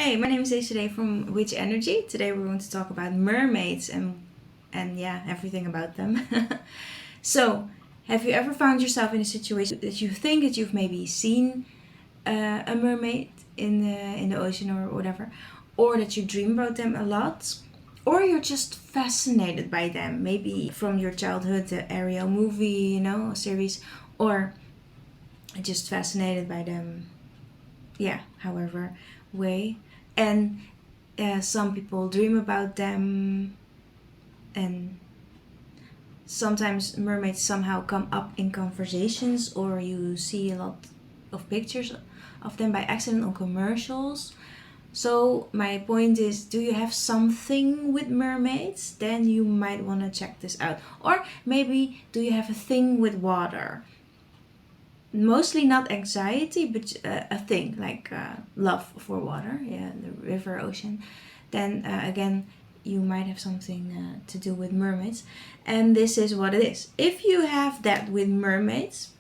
Hey, my name is Ace today from Witch Energy. Today we're going to talk about mermaids and yeah, everything about them. So, have you ever found yourself in a situation that you think that you've maybe seen a mermaid in the ocean or whatever, or that you dream about them a lot, or you're just fascinated by them, maybe from your childhood, the Ariel movie, a series, or just fascinated by them, yeah, however way. And some people dream about them, and sometimes mermaids somehow come up in conversations, or you see a lot of pictures of them by accident on commercials. So my point is, do you have something with mermaids? Then you might want to check this out. Or maybe do you have a thing with water? Mostly not anxiety, but a thing like love for water, yeah, the river, ocean. Then again, you might have something to do with mermaids, and this is what it is. If you have that with mermaids,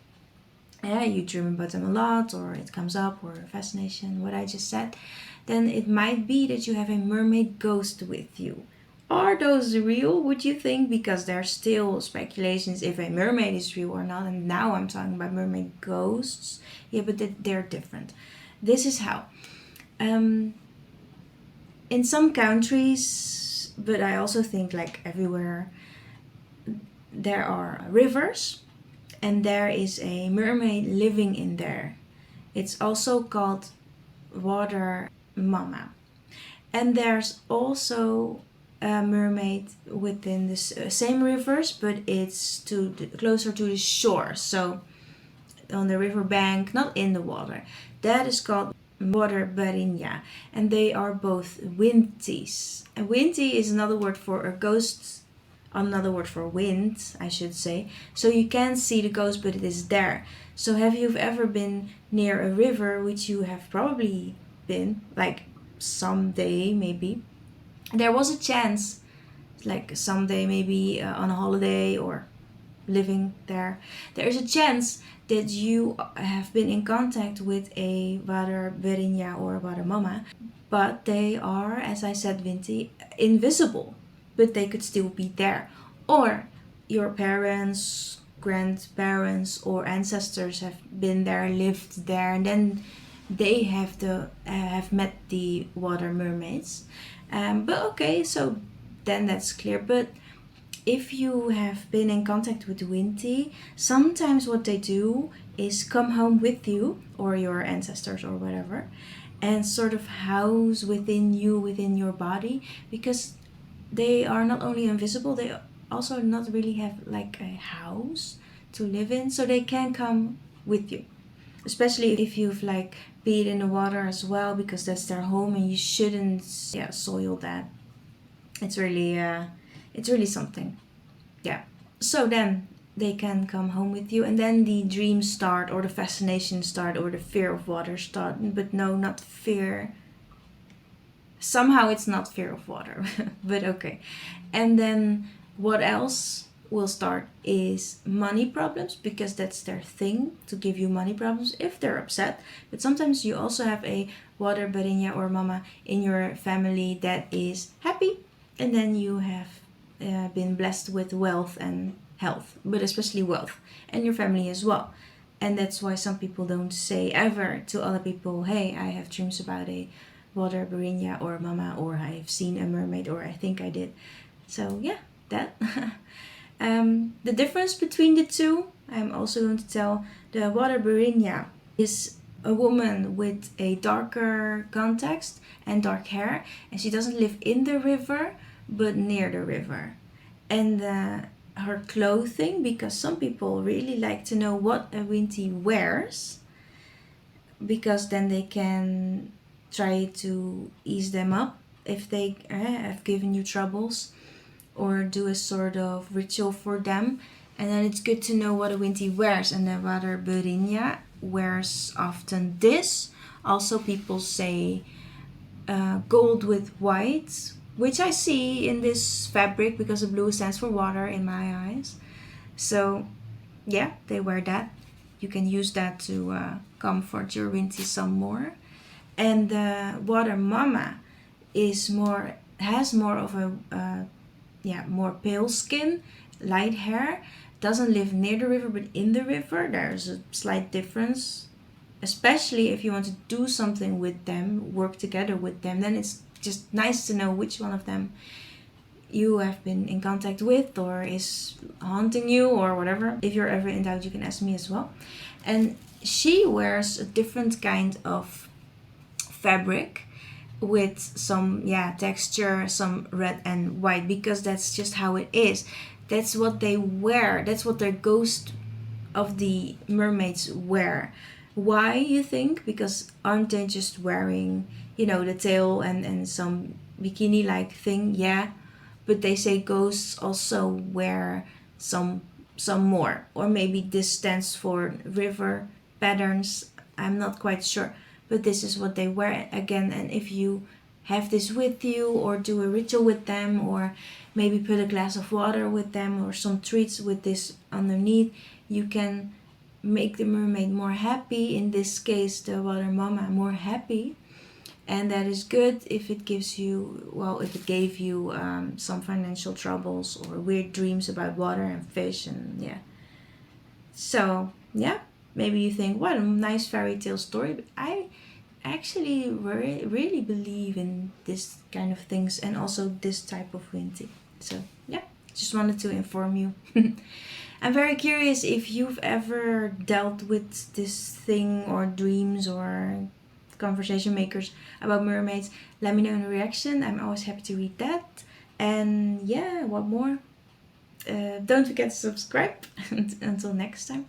yeah, you dream about them a lot, or it comes up, or fascination, what I just said, then it might be that you have a mermaid ghost with you. Are those real, would you think? Because there's still speculations if a mermaid is real or not, and now I'm talking about mermaid ghosts. Yeah, but they're different. This is how. In some countries, but I also think like everywhere, there are rivers, and there is a mermaid living in there. It's also called water mama. And there's also a mermaid within the same rivers, but it's closer to the shore. So on the river bank, not in the water. That is called water barinja. And they are both winties. And winty is another word for a ghost, another word for wind, I should say. So you can't see the ghost, but it is there. So have you ever been near a river, which you have probably been, like someday maybe? There was a chance, like someday maybe on a holiday or living there, there's a chance that you have been in contact with a water berinja or water mama, but they are, as I said, Vinti, invisible, but they could still be there. Or your parents, grandparents, or ancestors have been there, lived there, and then they have met the water mermaids. But okay, so then that's clear. But if you have been in contact with Winty, sometimes what they do is come home with you or your ancestors or whatever, and sort of house within you, within your body, because they are not only invisible, they also not really have like a house to live in, so they can come with you. Especially if you've like peed in the water as well, because that's their home and you shouldn't, yeah, soil that. It's really something. Yeah. So then they can come home with you, and then the dreams start, or the fascination start, or the fear of water start. But no, not fear. Somehow it's not fear of water, but okay. And then what else will start is money problems, because that's their thing, to give you money problems if they're upset. But sometimes you also have a water barinya or mama in your family that is happy, and then you have been blessed with wealth and health, but especially wealth, and your family as well. And that's why some people don't say ever to other people, hey, I have dreams about a water barinya or mama, or I've seen a mermaid, or I think I did. So yeah, that. The difference between the two, I'm also going to tell. The water barinya is a woman with a darker context and dark hair, and she doesn't live in the river but near the river. And her clothing, because some people really like to know what a Winty wears, because then they can try to ease them up if they have given you troubles, or do a sort of ritual for them. And then it's good to know what a Winty wears. And the water barinya wears often this. Also, people say gold with white, which I see in this fabric, because the blue stands for water in my eyes. So yeah, they wear that. You can use that to comfort your Winty some more. And the water mama has more of a more pale skin, light hair, doesn't live near the river but in the river. There's a slight difference, especially if you want to do something with them, work together with them. Then it's just nice to know which one of them you have been in contact with or is haunting you or whatever. If you're ever in doubt, you can ask me as well. And she wears a different kind of fabric with some texture, some red and white, because that's just how it is. That's what they wear. That's what their ghost of the mermaids wear. Why, you think? Because aren't they just wearing, the tail and some bikini like thing? Yeah, but they say ghosts also wear some more, or maybe this stands for river patterns. I'm not quite sure, but this is what they wear again. And if you have this with you, or do a ritual with them, or maybe put a glass of water with them, or some treats with this underneath, you can make the mermaid more happy. In this case, the water mama more happy. And that is good if it gives you, if it gave you some financial troubles or weird dreams about water and fish, and so maybe you think, what a nice fairy tale story. But I actually really believe in this kind of things, and also this type of winty. So just wanted to inform you. I'm very curious if you've ever dealt with this thing, or dreams, or conversation makers about mermaids. Let me know in the reaction. I'm always happy to read that. And what more? Don't forget to subscribe. Until next time.